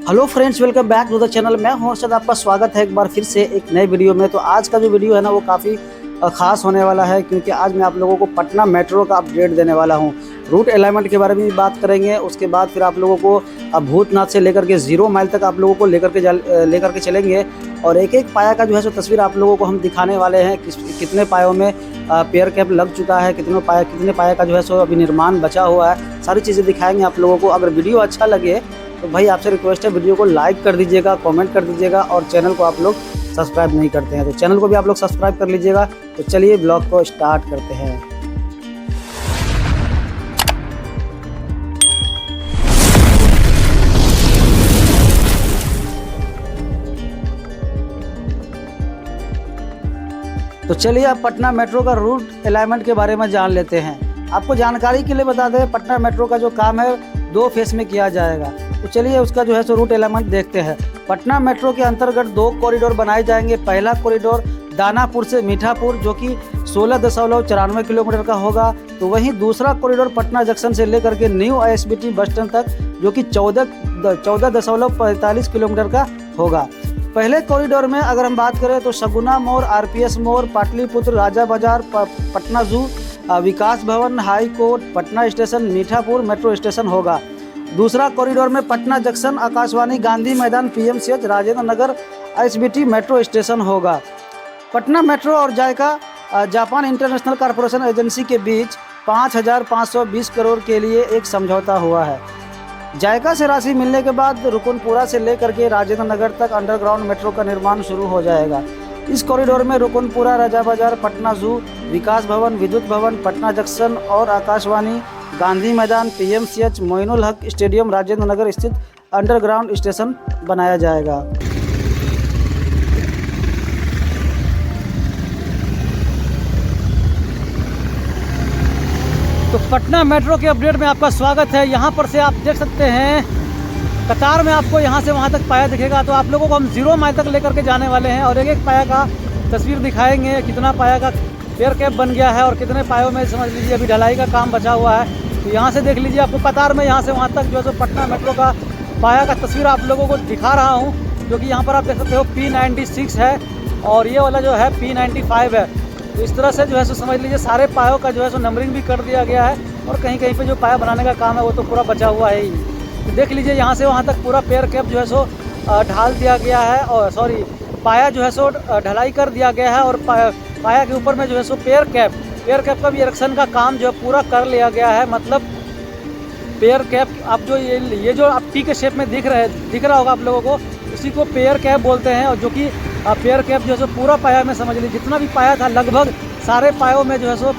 Hello friends, welcome back to the channel. मैं हूं अर्शद, आपका स्वागत है एक बार फिर से एक नए वीडियो में। तो आज का जो वीडियो है ना वो काफ़ी ख़ास होने वाला है, क्योंकि आज मैं आप लोगों को पटना मेट्रो का अपडेट देने वाला हूं। रूट अलाइनमेंट के बारे में भी बात करेंगे, उसके बाद फिर आप लोगों को भूतनाथ से लेकर के 0 माइल तक आप लोगों को लेकर के चलेंगे। और एक एक पाया का जो है सो तस्वीर आप लोगों को हम दिखाने वाले हैं। कितने पायों में पेयर कैप लग चुका है, कितने पाया का जो है सो अभी निर्माण बचा हुआ है, सारी चीज़ें दिखाएंगे आप लोगों को। अगर वीडियो अच्छा लगे तो भाई आपसे रिक्वेस्ट है, वीडियो को लाइक कर दीजिएगा, कमेंट कर दीजिएगा, और चैनल को आप लोग सब्सक्राइब नहीं करते हैं तो चैनल को भी आप लोग सब्सक्राइब कर लीजिएगा। तो चलिए ब्लॉग को स्टार्ट करते हैं। तो चलिए अब पटना मेट्रो का रूट अलाइनमेंट के बारे में जान लेते हैं। आपको जानकारी के लिए बता दें, पटना मेट्रो का जो काम है 2 फेस में किया जाएगा। तो चलिए उसका जो है सो रूट अलाइनमेंट देखते हैं। पटना मेट्रो के अंतर्गत 2 कॉरिडोर बनाए जाएंगे। पहला कॉरिडोर दानापुर से मीठापुर, जो कि 16.94 किलोमीटर का होगा। तो वहीं दूसरा कॉरिडोर पटना जंक्शन से लेकर के न्यू ISBT बस स्टैंड तक, जो कि 14.45 किलोमीटर का होगा। पहले कॉरिडोर में अगर हम बात करें तो सगुना मोड़, RPS मोड़, पाटलिपुत्र, राजा बाजार, पटना जू, विकास भवन, high court, Patna station, Mithapur metro station होगा। दूसरा कॉरिडोर में पटना जंक्शन, आकाशवाणी, गांधी मैदान, PMCH, Rajendra Nagar, ISBT metro station होगा। पटना मेट्रो और जायका जापान इंटरनेशनल कॉरपोरेशन एजेंसी के बीच 5,520 करोड़ के लिए एक समझौता हुआ है। जायका से राशि मिलने के बाद रुकनपुरा से लेकर के राजेंद्र नगर तक अंडरग्राउंड मेट्रो का निर्माण शुरू हो जाएगा। इस कॉरिडोर में रुकनपुरा, राजा बाजार, पटना जू, विकास भवन, विद्युत भवन, पटना जंक्शन और आकाशवाणी, गांधी मैदान, PMCH, मोइनुल हक स्टेडियम, राजेंद्र नगर स्थित अंडरग्राउंड स्टेशन बनाया जाएगा। तो पटना मेट्रो के अपडेट में आपका स्वागत है। यहाँ पर से आप देख सकते हैं कतार में आपको यहाँ से वहाँ तक पाया दिखेगा। तो आप लोगों को हम 0 माइल तक लेकर के जाने वाले हैं और एक एक पाया का तस्वीर दिखाएंगे, कितना पाया का पेयर कैप बन गया है और कितने पायों में समझ लीजिए अभी ढलाई का काम बचा हुआ है। तो यहाँ से देख लीजिए, आपको कतार में यहाँ से वहाँ तक जो है सो पटना मेट्रो का पाया का तस्वीर आप लोगों को दिखा रहा हूँ, जो कि यहाँ पर आप देख सकते हो P96 है और ये वाला जो है P95 है। तो इस तरह से जो है सो समझ लीजिए सारे पायों का जो है सो नंबरिंग भी कर दिया गया है, और कहीं कहीं पे जो पाया बनाने का काम है वो तो पूरा बचा हुआ है ही। तो देख लीजिए यहाँ से वहाँ तक पूरा पेयर कैप जो है सो ढाल दिया गया है, और सॉरी पाया जो है सो ढलाई कर दिया गया है, और पाया के ऊपर में जो है सो पेयर कैप का भी इरेक्शन का काम जो है पूरा कर लिया गया है। मतलब पेयर कैप आप जो ये जो आप T के शेप में दिख रहा होगा आप लोगों को, इसी को पेयर कैप बोलते हैं। और जो कि पेयर कैप जो है सो पूरा पाया में समझ लीजिए जितना भी पाया था लगभग सारे पायों में जो है सो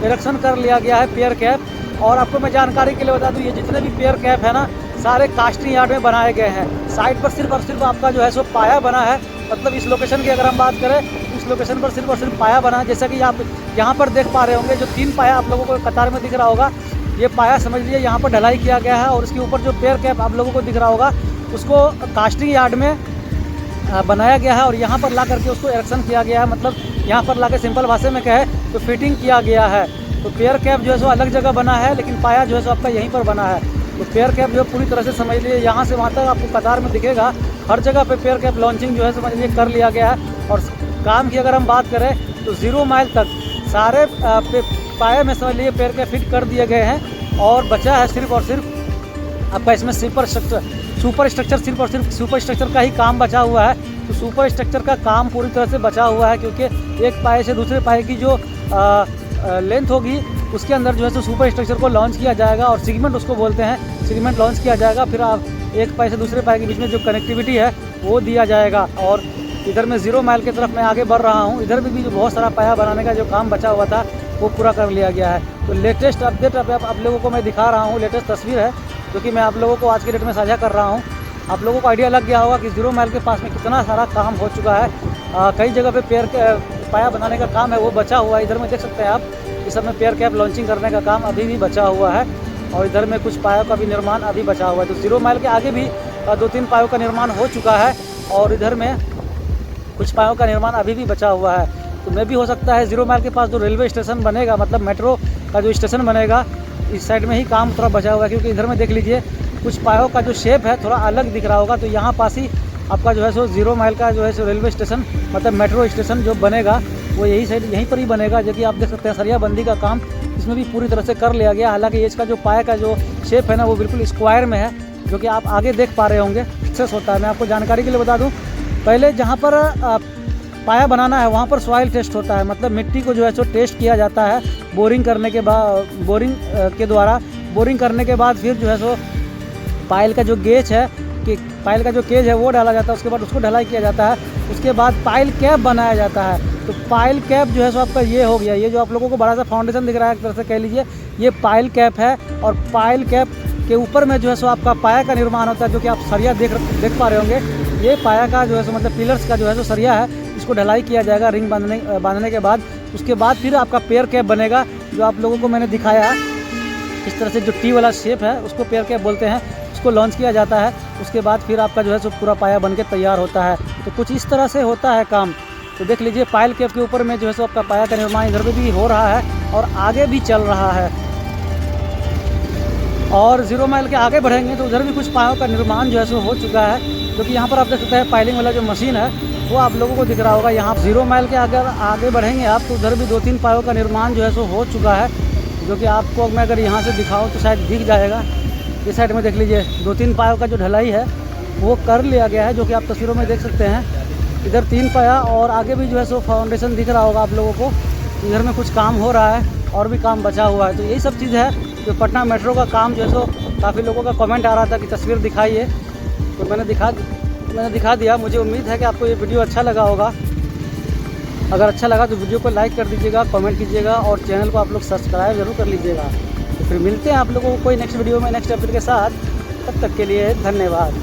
इरेक्शन कर लिया गया है पेयर कैप। और आपको मैं जानकारी के लिए बता दूं, ये जितने भी पेयर कैप है ना सारे कास्टिंग यार्ड में बनाए गए हैं। साइड पर सिर्फ और सिर्फ आपका जो है सो पाया बना है। मतलब इस लोकेशन की अगर हम बात करें, इस लोकेशन पर सिर्फ और सिर्फ पाया बना है। जैसा कि आप यहाँ पर देख पा रहे होंगे, जो 3 पाया आप लोगों को कतार में दिख रहा होगा, ये पाया समझ लीजिए यहाँ पर ढलाई किया गया है। और उसके ऊपर जो पेयर कैप आप लोगों को दिख रहा होगा उसको कास्टिंग यार्ड में बनाया गया है, और यहाँ पर ला करके उसको इरेक्शन किया गया है। मतलब यहाँ पर ला के सिंपल भाषा में कहे तो फिटिंग किया गया है। तो पेयर कैप जो है सो अलग जगह बना है, लेकिन पाया जो है सो आपका यहीं पर बना है। तो पेयर कैप जो है पूरी तरह से समझ लीजिए यहाँ से वहाँ तक आपको कतार में दिखेगा, हर जगह पे पेयर कैप लॉन्चिंग जो है समझ लीजिए कर लिया गया है। और काम की अगर हम बात करें तो 0 माइल तक सारे पाए में समझ लीजिए पेयर कैप फिट कर दिए गए हैं, और बचा है सिर्फ और सिर्फ आपका इसमें सुपर स्ट्रक्चर सिर्फ और सिर्फ सुपर स्ट्रक्चर का ही काम बचा हुआ है। तो सुपर स्ट्रक्चर का काम पूरी तरह से बचा हुआ है, क्योंकि एक पाए से दूसरे पाए की जो लेंथ होगी उसके अंदर जो है सो सुपर स्ट्रक्चर को लॉन्च किया जाएगा, और सेगमेंट उसको बोलते हैं, सेगमेंट लॉन्च किया जाएगा। फिर आप एक पाए से दूसरे पाए के बीच में जो कनेक्टिविटी है वो दिया जाएगा। और इधर मैं 0 माइल की तरफ मैं आगे बढ़ रहा हूँ। इधर भी जो बहुत सारा पाया बनाने का जो काम बचा हुआ था वो पूरा कर लिया गया है। तो लेटेस्ट अपडेट आप लोगों को मैं दिखा रहा हूँ, लेटेस्ट तस्वीर है जो कि मैं आप लोगों को आज के डेट में साझा कर रहा हूँ। आप लोगों को आइडिया लग गया होगा कि 0 माइल के पास में कितना सारा काम हो चुका है। कई जगह पे पेयर पाया बनाने का काम है वो बचा हुआ है। इधर में देख सकते हैं आप, इस सब में पेयर कैप लॉन्चिंग करने का काम अभी भी बचा हुआ है, और इधर में कुछ पायों का भी निर्माण अभी बचा हुआ है। तो 0 माइल के आगे भी 2-3 पायों का निर्माण हो चुका है, और इधर में कुछ पायों का निर्माण अभी भी बचा हुआ है। तो मे भी हो सकता है 0 माइल के पास जो रेलवे स्टेशन बनेगा, मतलब मेट्रो का जो स्टेशन बनेगा, इस साइड में ही काम थोड़ा बचा हुआ है, क्योंकि इधर में देख लीजिए कुछ पायों का जो शेप है थोड़ा अलग दिख रहा होगा। तो यहाँ पास ही आपका जो है सो 0 माइल का जो है सो रेलवे स्टेशन मतलब मेट्रो स्टेशन जो बनेगा वो यही साइड यहीं पर ही बनेगा। जो कि आप देख सकते हैं सरिया बंदी का काम इसमें भी पूरी तरह से कर लिया गया। हालांकि इसका जो पाया का जो शेप है ना वो बिल्कुल स्क्वायर में है, जो कि आप आगे देख पा रहे होंगे। सक्सेस होता है। मैं आपको जानकारी के लिए बता दूं, पहले जहाँ पर पाया बनाना है वहाँ पर सॉइल टेस्ट होता है, मतलब मिट्टी को जो है सो टेस्ट किया जाता है बोरिंग करने के बाद, बोरिंग के द्वारा बोरिंग करने के बाद फिर जो है सो पायल का जो गेज है कि पायल का जो केज है वो डाला जाता है। उसके बाद उसको ढलाई किया जाता है। उसके बाद पायल कैप बनाया जाता है। तो पायल कैप जो है सो आपका ये हो गया। ये जो आप लोगों को बड़ा सा फाउंडेशन दिख रहा है एक तरह से कह लीजिए ये पायल कैप है। और पायल कैप के ऊपर में जो है सो आपका पाया का निर्माण होता है, जो कि आप सरिया देख पा रहे होंगे। ये पाया का जो है सो मतलब पिलर्स का जो है सो सरिया है, इसको ढलाई किया जाएगा रिंग बांधने के बाद। उसके बाद फिर आपका पेयर कैप बनेगा, जो आप लोगों को मैंने दिखाया इस तरह से जो टी वाला शेप है उसको पेयर कैप बोलते हैं। उसको लॉन्च किया जाता है। उसके बाद फिर आपका जो है सो पूरा पाया बन के तैयार होता है। तो कुछ इस तरह से होता है काम। तो देख लीजिए पायल कैप के ऊपर में जो है सो आपका पाया का निर्माण इधर भी हो रहा है और आगे भी चल रहा है। और 0 माइल के आगे बढ़ेंगे तो उधर भी कुछ पायों का निर्माण जो है सो हो चुका है, जो कि यहाँ पर आप देख सकते हैं पाइलिंग वाला जो मशीन है वो आप लोगों को दिख रहा होगा। यहाँ 0 माइल के अगर आगे बढ़ेंगे आप तो उधर भी 2-3 पायों का निर्माण जो है सो हो चुका है, जो कि आपको मैं अगर यहाँ से दिखाऊँ तो शायद दिख जाएगा। इस साइड में देख लीजिए 2-3 पायों का जो ढलाई है वो कर लिया गया है, जो कि आप तस्वीरों में देख सकते हैं। इधर 3 पाया और आगे भी जो है सो फाउंडेशन दिख रहा होगा आप लोगों को। इधर में कुछ काम हो रहा है और भी काम बचा हुआ है। तो यही सब चीज़ है जो पटना मेट्रो का काम जो है सो काफ़ी लोगों का कमेंट आ रहा था कि तस्वीर दिखाइए, तो मैंने दिखा दिया। मुझे उम्मीद है कि आपको ये वीडियो अच्छा लगा होगा। अगर अच्छा लगा तो वीडियो को लाइक कर दीजिएगा, कमेंट कीजिएगा और चैनल को आप लोग सब्सक्राइब जरूर कर लीजिएगा। तो फिर मिलते हैं आप लोगों को कोई नेक्स्ट वीडियो में नेक्स्ट अपडेट के साथ। तब तक के लिए धन्यवाद।